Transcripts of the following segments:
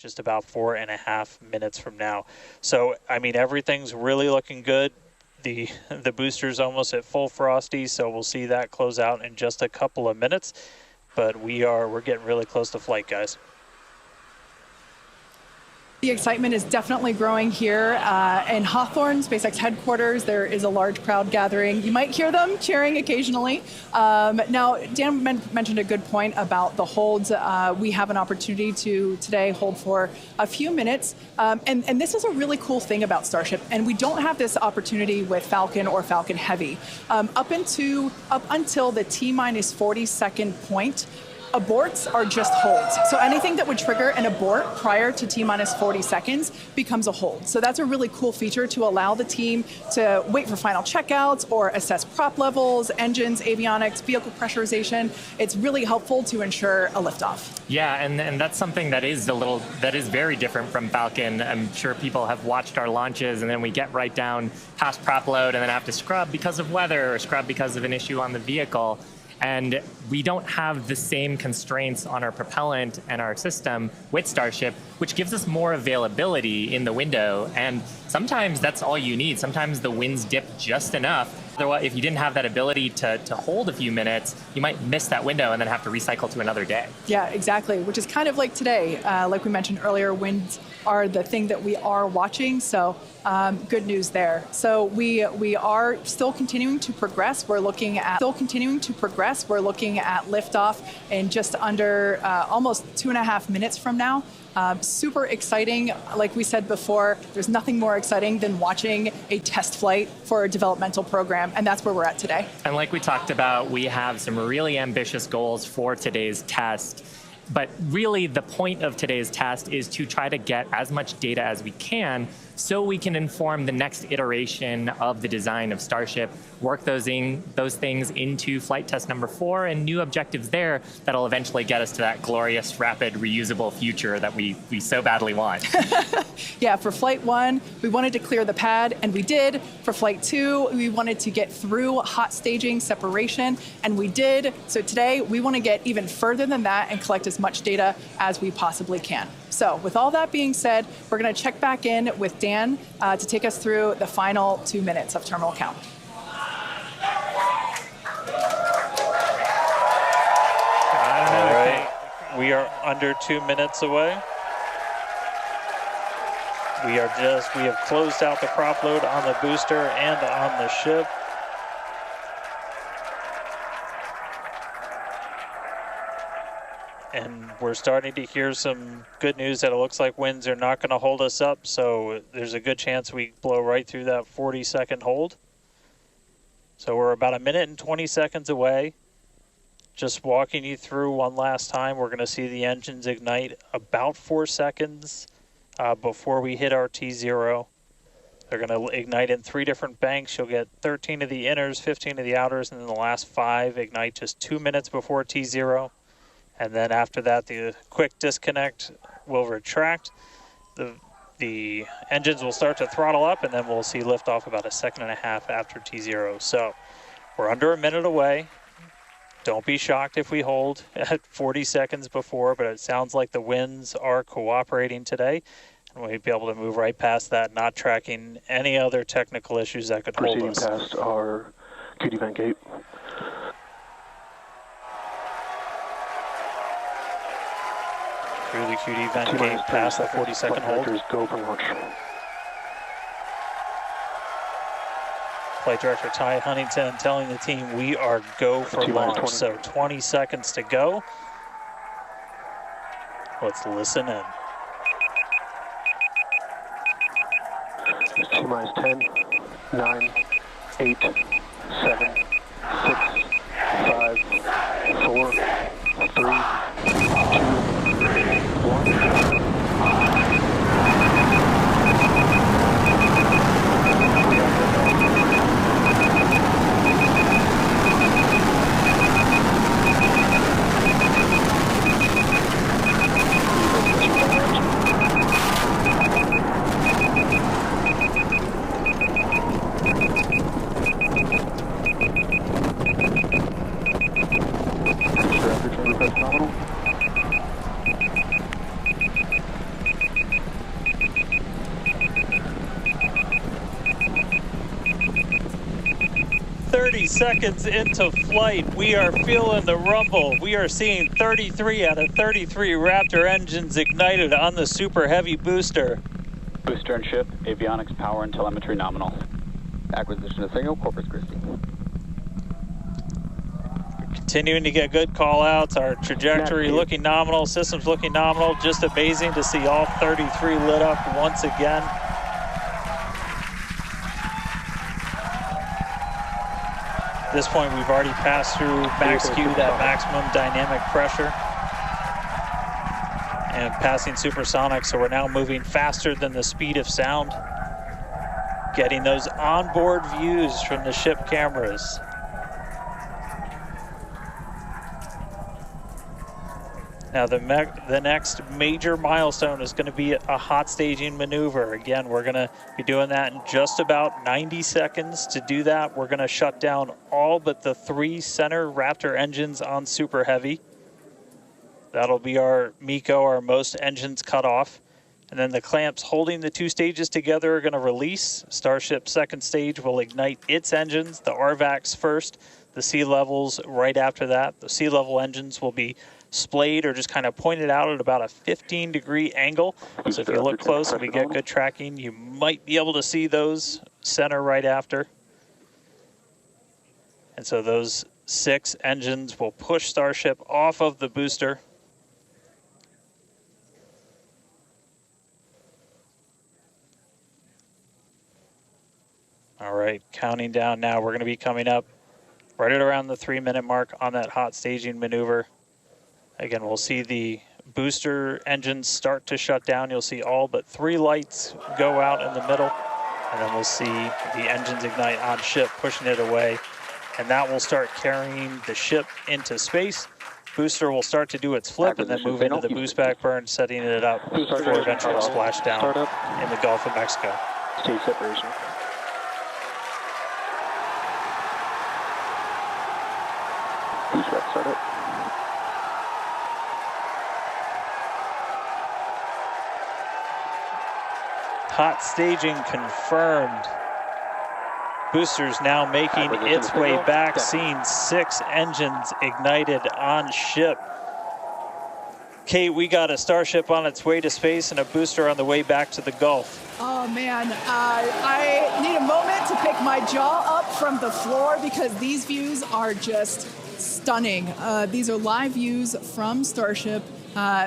just about 4.5 minutes from now. So, I mean, everything's really looking good. The booster's almost at full frosty, so we'll see that close out in just a couple of minutes. But we're getting really close to flight, guys. The excitement is definitely growing here in Hawthorne, SpaceX headquarters. There is a large crowd gathering. You might hear them cheering occasionally. Now, Dan mentioned a good point about the holds. We have an opportunity to today hold for a few minutes. And this is a really cool thing about Starship. And we don't have this opportunity with Falcon or Falcon Heavy. Up until the T-minus 40-second point, aborts are just holds. So anything that would trigger an abort prior to T-minus 40 seconds becomes a hold. So that's a really cool feature to allow the team to wait for final checkouts or assess prop levels, engines, avionics, vehicle pressurization. It's really helpful to ensure a liftoff. Yeah, and that's something that is very different from Falcon. I'm sure people have watched our launches, and then we get right down past prop load and then have to scrub because of weather or scrub because of an issue on the vehicle. And we don't have the same constraints on our propellant and our system with Starship, which gives us more availability in the window. And sometimes that's all you need. Sometimes the winds dip just enough. Otherwise, if you didn't have that ability to hold a few minutes, you might miss that window and then have to recycle to another day. Yeah, exactly, which is kind of like today. Like we mentioned earlier, winds are the thing that we are watching, so good news there. So we are still continuing to progress. We're looking at liftoff in just under almost 2.5 minutes from now. Super exciting. Like we said before, there's nothing more exciting than watching a test flight for a developmental program, and that's where we're at today. And like we talked about, we have some really ambitious goals for today's test. But really, the point of today's test is to try to get as much data as we can so we can inform the next iteration of the design of Starship, work those things into flight test number 4 and new objectives there that'll eventually get us to that glorious, rapid, reusable future that we so badly want. Yeah, for Flight 1, we wanted to clear the pad, and we did. For Flight 2, we wanted to get through hot staging separation, and we did. So today, we want to get even further than that and collect as much data as we possibly can. So with all that being said, we're going to check back in with Dan to take us through the final 2 minutes of terminal count. All right, we are under 2 minutes away. We have closed out the prop load on the booster and on the ship. And we're starting to hear some good news that it looks like winds are not going to hold us up, so there's a good chance we blow right through that 40-second hold. So we're about 1 minute and 20 seconds away. Just walking you through one last time, we're going to see the engines ignite about 4 seconds before we hit our T0. They're going to ignite in 3 different banks. You'll get 13 of the inners, 15 of the outers, and then the last 5 ignite just 2 minutes before T0. And then after that, the quick disconnect will retract. The engines will start to throttle up, and then we'll see liftoff about 1.5 seconds after T0. So we're under 1 minute away. Don't be shocked if we hold at 40 seconds before, but it sounds like the winds are cooperating today. And we'll be able to move right past that, not tracking any other technical issues that could hold us. Proceeding past our QD vent gate. Through the QD vent gate past the 40-second hold. Go for launch. Flight Director Ty Huntington telling the team we are go for launch. So 20 seconds to go. Let's listen in. T-minus 10, 9, 8, 7, 6, 5, 4, 3, 2, 1. seconds into flight, we are feeling the rumble. We are seeing 33 out of 33 Raptor engines ignited on the Super Heavy booster. Booster and ship, avionics, power, and telemetry nominal. Acquisition of signal, Corpus Christi. Continuing to get good call-outs. Our trajectory looking nominal, systems looking nominal. Just amazing to see all 33 lit up once again. At this point, we've already passed through max Q, that maximum dynamic pressure, and passing supersonic, so we're now moving faster than the speed of sound. Getting those onboard views from the ship cameras. Now the next major milestone is going to be a hot staging maneuver. Again, we're going to be doing that in just about 90 seconds. To do that, we're going to shut down all but the 3 center Raptor engines on Super Heavy. That'll be our MECO, our most engines cut off. And then the clamps holding the 2 stages together are going to release. Starship's second stage will ignite its engines, the RVACs first, the sea levels right after that. The sea level engines will be splayed or just kind of pointed out at about a 15-degree angle. So if you look close and we get good tracking, you might be able to see those center right after. And so those 6 engines will push Starship off of the booster. All right, counting down now. We're going to be coming up right at around the 3-minute mark on that hot staging maneuver. Again, we'll see the booster engines start to shut down. You'll see all but 3 lights go out in the middle. And then we'll see the engines ignite on ship, pushing it away. And that will start carrying the ship into space. Booster will start to do its flip and then move into the boost back burn, setting it up for eventual splashdown in the Gulf of Mexico. Stage separation. Boost back startup. Hot staging confirmed. Boosters now making its way back, seeing 6 engines ignited on ship. Kate, we got a Starship on its way to space and a booster on the way back to the Gulf. Oh man, I need a moment to pick my jaw up from the floor because these views are just stunning. These are live views from Starship.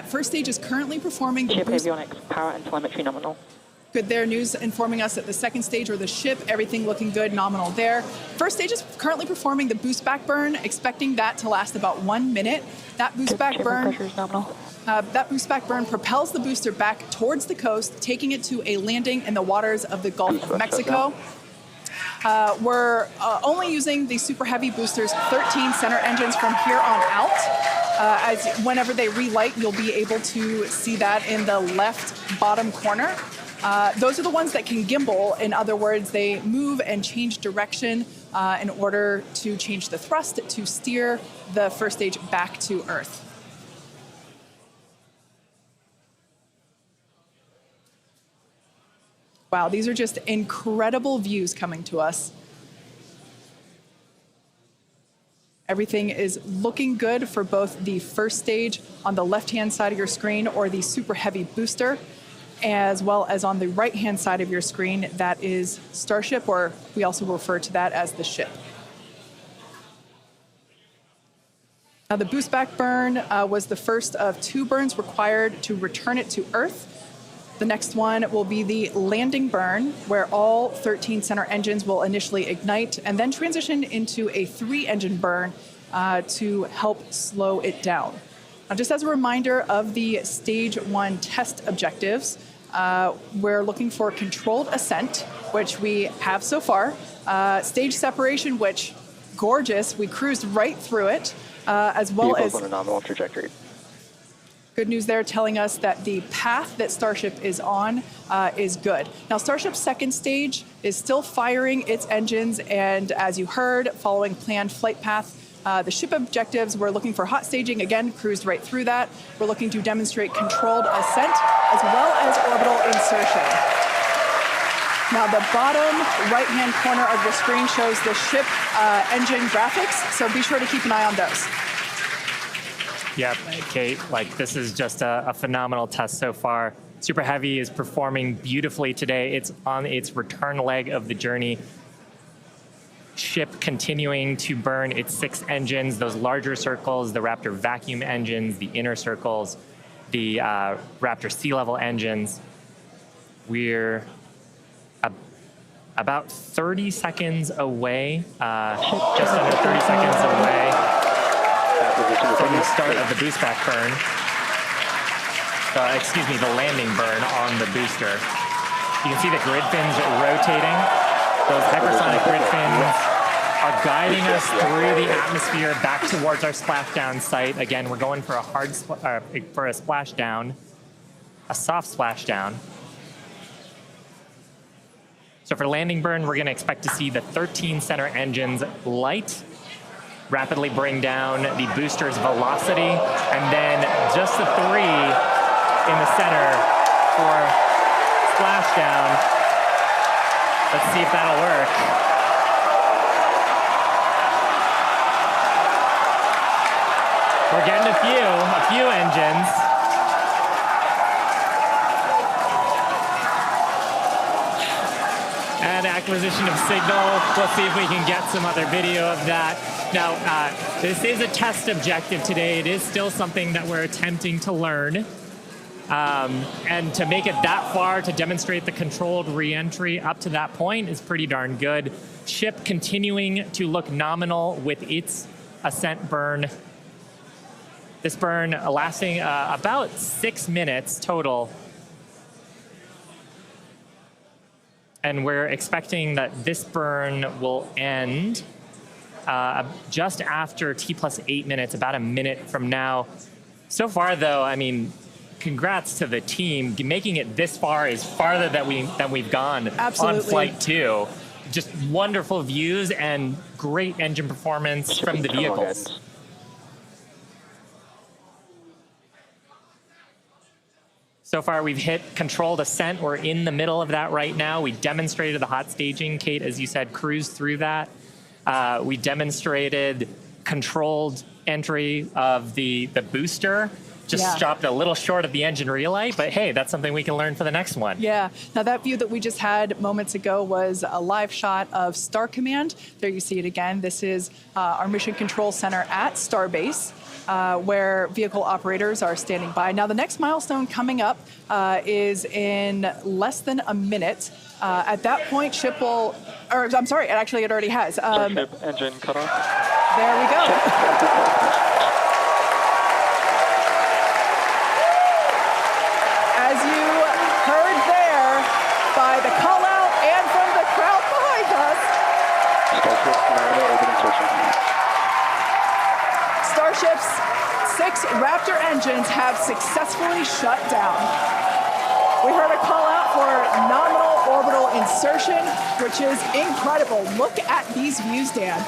First stage is currently performing the ship avionics, power and telemetry nominal. Good there, news informing us that the second stage or the ship, everything looking good, nominal there. First stage is currently performing the boost back burn, expecting that to last about 1 minute. That boost back burn, pressure is nominal. That boost back burn propels the booster back towards the coast, taking it to a landing in the waters of the Gulf of Mexico. We're only using the Super Heavy boosters 13 center engines from here on out. As whenever they relight, you'll be able to see that in the left bottom corner. Those are the ones that can gimbal. In other words, they move and change direction in order to change the thrust to steer the first stage back to Earth. Wow, these are just incredible views coming to us. Everything is looking good for both the first stage on the left-hand side of your screen or the Super Heavy booster, as well as on the right-hand side of your screen, that is Starship, or we also refer to that as the ship. Now, the boost back burn was the first of 2 burns required to return it to Earth. The next one will be the landing burn, where all 13 center engines will initially ignite and then transition into a 3-engine burn to help slow it down. Now, just as a reminder of the Stage 1 test objectives, we're looking for controlled ascent, which we have so far. Stage separation, which, gorgeous, we cruised right through it, as well as on a nominal trajectory. Good news there telling us that the path that Starship is on is good. Now, Starship's second stage is still firing its engines, and as you heard, following planned flight path, the ship objectives, we're looking for hot staging, again, cruised right through that. We're looking to demonstrate controlled ascent as well as orbital insertion. Now, the bottom right-hand corner of the screen shows the ship engine graphics, so be sure to keep an eye on those. Yep, Kate, this is just a phenomenal test so far. Super Heavy is performing beautifully today. It's on its return leg of the journey. Ship continuing to burn its 6 engines, those larger circles, the Raptor vacuum engines, the inner circles, the Raptor sea level engines. We're about 30 seconds away, just under 30 seconds away from the start of the boost back burn. Excuse me, the landing burn on the booster. You can see the grid fins rotating. Those hypersonic grid fins are guiding us through the atmosphere back towards our splashdown site. Again, we're going for a for a splashdown, a soft splashdown. So for landing burn, we're going to expect to see the 13 center engines light, rapidly bring down the booster's velocity, and then just the 3 in the center for splashdown. Let's see if that'll work. We're getting a few engines. And acquisition of signal. Let's see if we can get some other video of that. Now, this is a test objective today. It is still something that we're attempting to learn. And to make it that far, to demonstrate the controlled re-entry up to that point is pretty darn good. Ship continuing to look nominal with its ascent burn. This burn lasting about 6 minutes total. And we're expecting that this burn will end just after T+8 minutes, about a minute from now. So far, though, I mean, congrats to the team. Making it this far is farther than we've gone. Absolutely. On Flight 2. Just wonderful views and great engine performance from the vehicles. So far, we've hit controlled ascent. We're in the middle of that right now. We demonstrated the hot staging. Kate, as you said, cruised through that. We demonstrated controlled entry of the booster. Just stopped a little short of the engine relay, but hey, that's something we can learn for the next one. Yeah. Now that view that we just had moments ago was a live shot of Star Command. There you see it again. This is our Mission Control Center at Starbase, where vehicle operators are standing by. Now the next milestone coming up is in less than a minute. At that point, ship will, or I'm sorry, actually it already has. Ship engine cut off. There we go. As you heard there, by the call out and from the crowd behind us, Starship's 6 Raptor engines have successfully shut down. We heard a call out for nominal orbital insertion, which is incredible. Look at these views, Dan.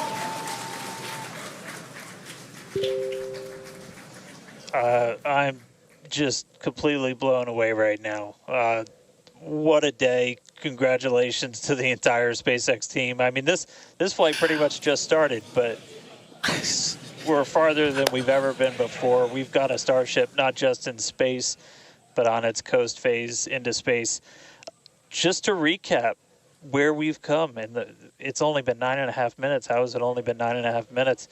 I'm just completely blown away right now. What a day. Congratulations to the entire SpaceX team. I mean, this flight pretty much just started, but we're farther than we've ever been before. We've got a Starship not just in space, but on its coast phase into space. Just to recap where we've come, and it's only been 9.5 minutes. How has it only been 9.5 minutes?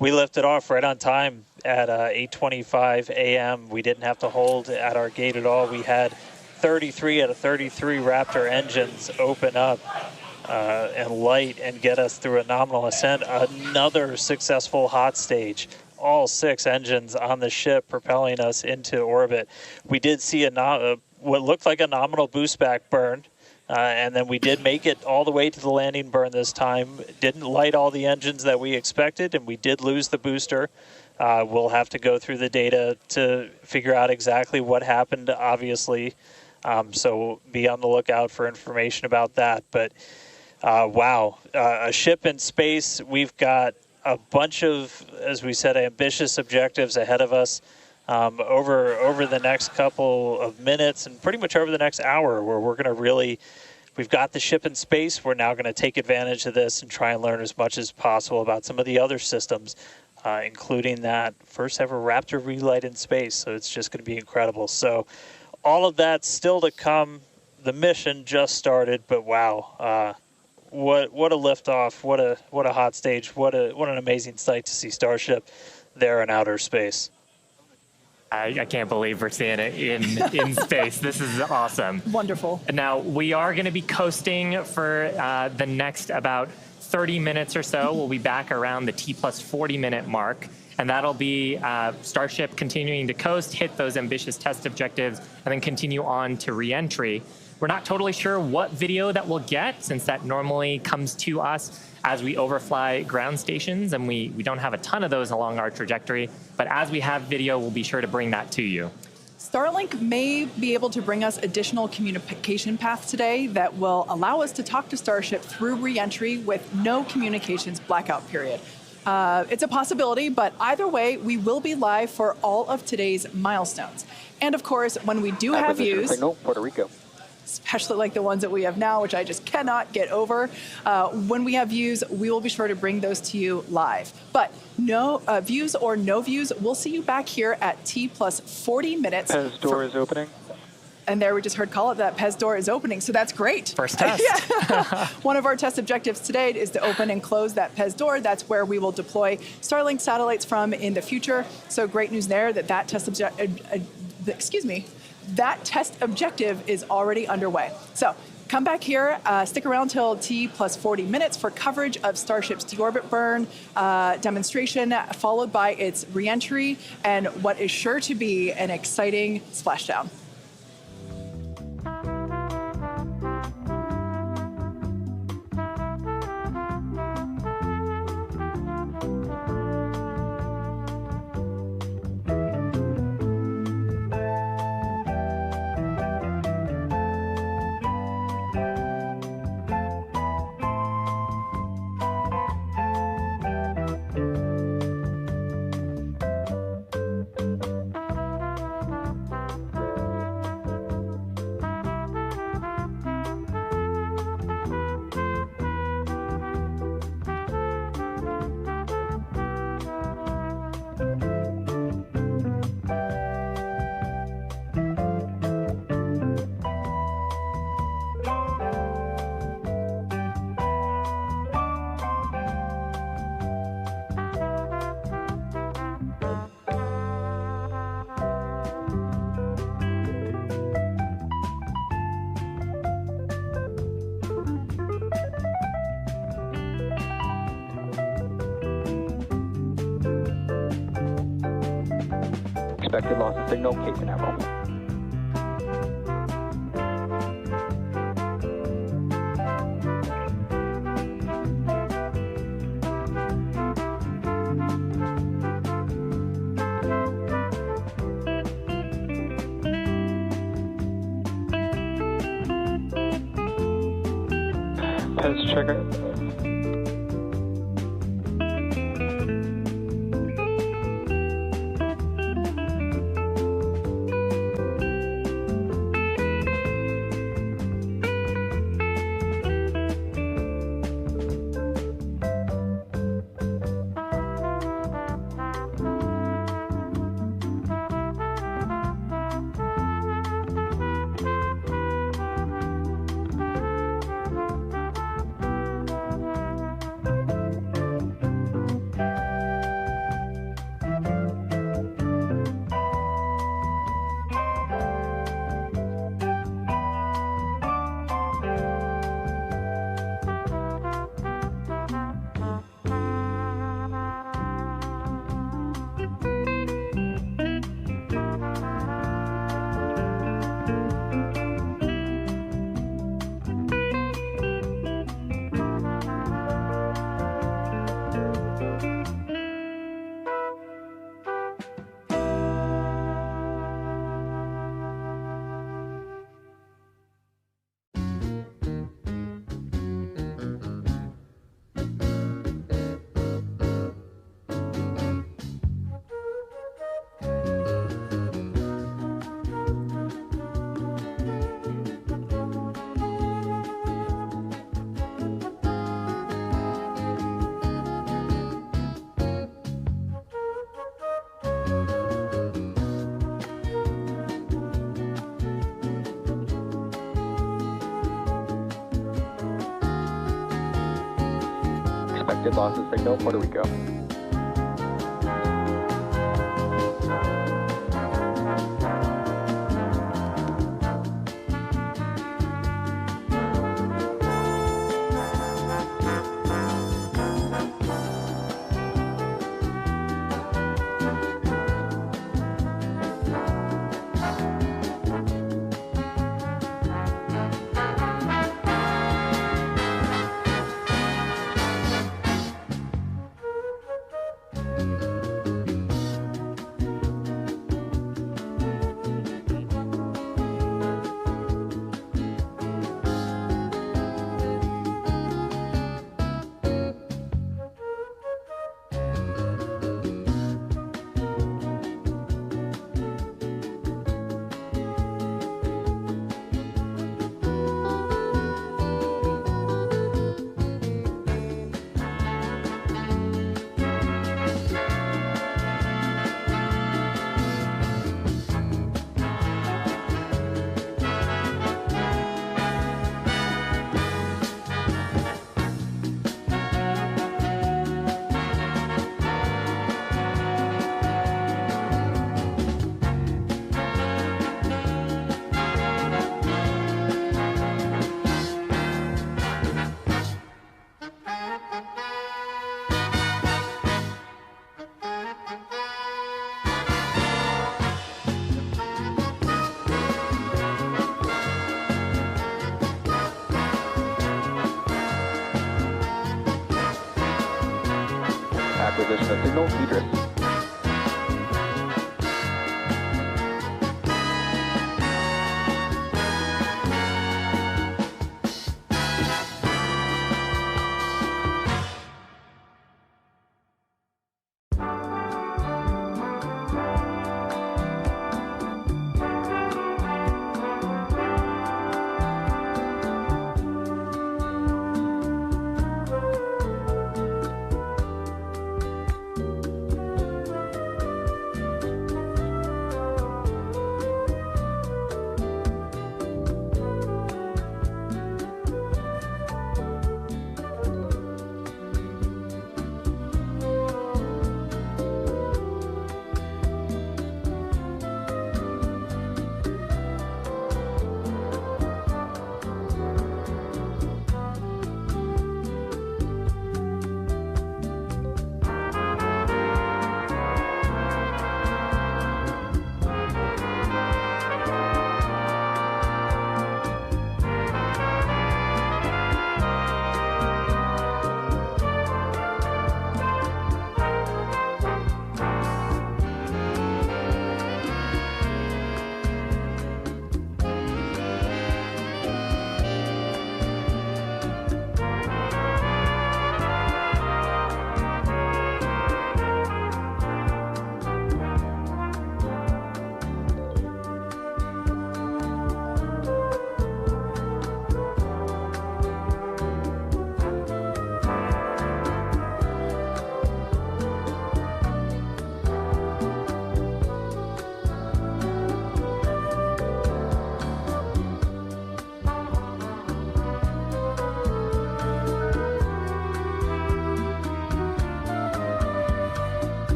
We lifted off right on time at 8:25 a.m. We didn't have to hold at our gate at all. We had 33 out of 33 Raptor engines open up and light and get us through a nominal ascent. Another successful hot stage. All 6 engines on the ship propelling us into orbit. We did see what looked like a nominal boost back burn. And then we did make it all the way to the landing burn this time. Didn't light all the engines that we expected, and we did lose the booster. We'll have to go through the data to figure out exactly what happened, obviously. So be on the lookout for information about that. But wow, a ship in space. We've got a bunch of, as we said, ambitious objectives ahead of us. Over the next couple of minutes and pretty much over the next hour, where we're going to really we've got the ship in space. We're now going to take advantage of this and try and learn as much as possible about some of the other systems, including that first ever Raptor relight in space. So it's just going to be incredible. So all of that still to come. The mission just started, but wow, what a liftoff! What a hot stage! What an amazing sight to see Starship there in outer space. I can't believe we're seeing it in space. This is awesome. Wonderful. Now, we are going to be coasting for the next about 30 minutes or so. We'll be back around the T plus 40-minute mark. And that'll be Starship continuing to coast, hit those ambitious test objectives, and then continue on to re-entry. We're not totally sure what video that we'll get, since that normally comes to us as we overfly ground stations, and we don't have a ton of those along our trajectory. But as we have video, we'll be sure to bring that to you. Starlink may be able to bring us additional communication paths today that will allow us to talk to Starship through re-entry with no communications blackout period. It's a possibility, but either way, we will be live for all of today's milestones. And of course, when we do have views, signal, Puerto Rico. especially like the ones that we have now, which I just cannot get over, when we have views, we will be sure to bring those to you live. But no views or no views, we'll see you back here at T plus 40 minutes. Pez door is opening. And there we just heard call it that Pez door is opening, so that's great. First test. Yeah. One of our test objectives today is to open and close that Pez door. That's where we will deploy Starlink satellites from in the future. So great news there that that test that test objective is already underway. So come back here, stick around till T plus 40 minutes for coverage of Starship's deorbit burn demonstration, followed by its reentry and what is sure to be an exciting splashdown. Expected loss of signal, Cape Canaveral. Pez trigger. Expected loss of signal, Puerto Rico. Acquisition of signal, Idris.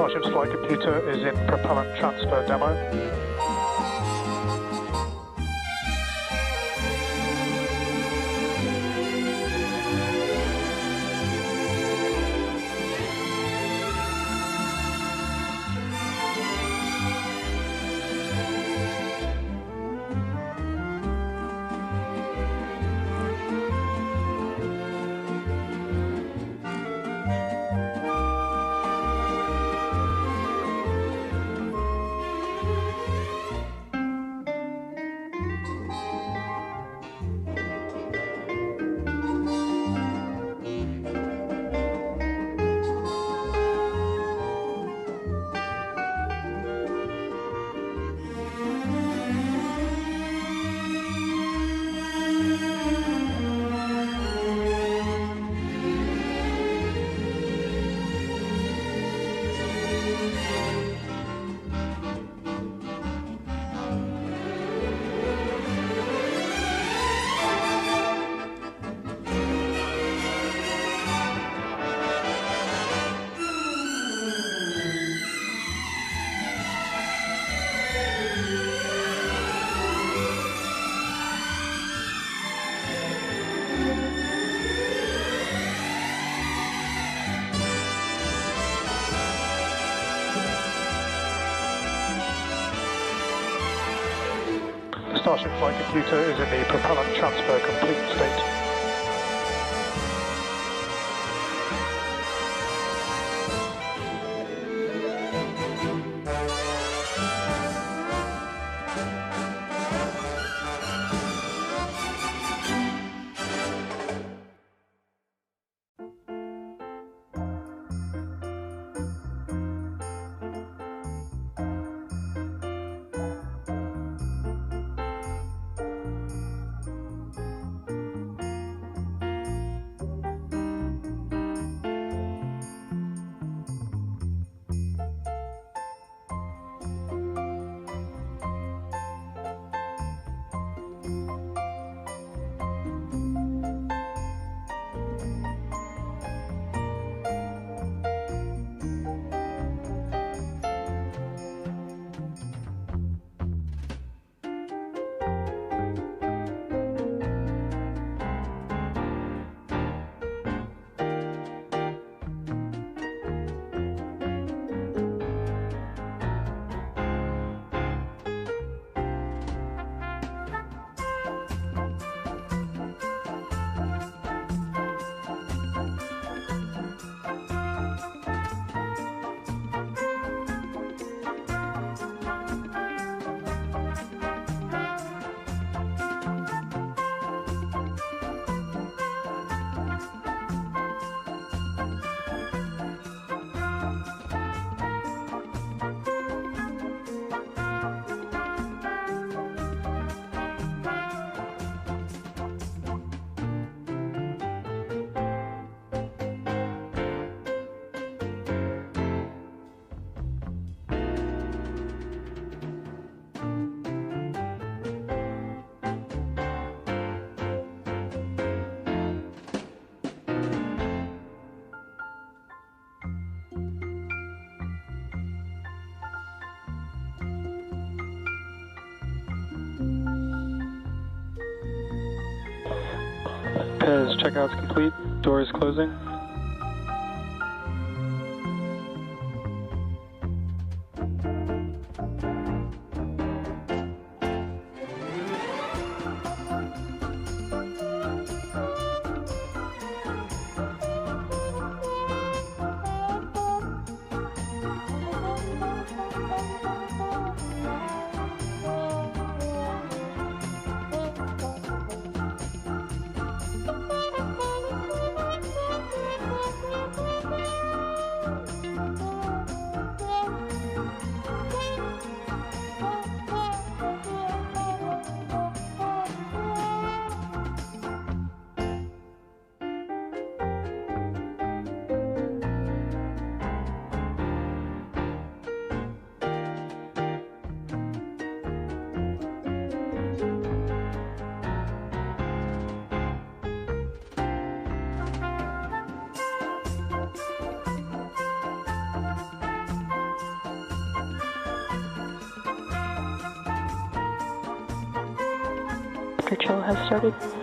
Starship's flight computer is in propellant transfer demo. Starship flight computer is in the propellant transfer complete state. Pez checkout's complete. Doors closing. control has started.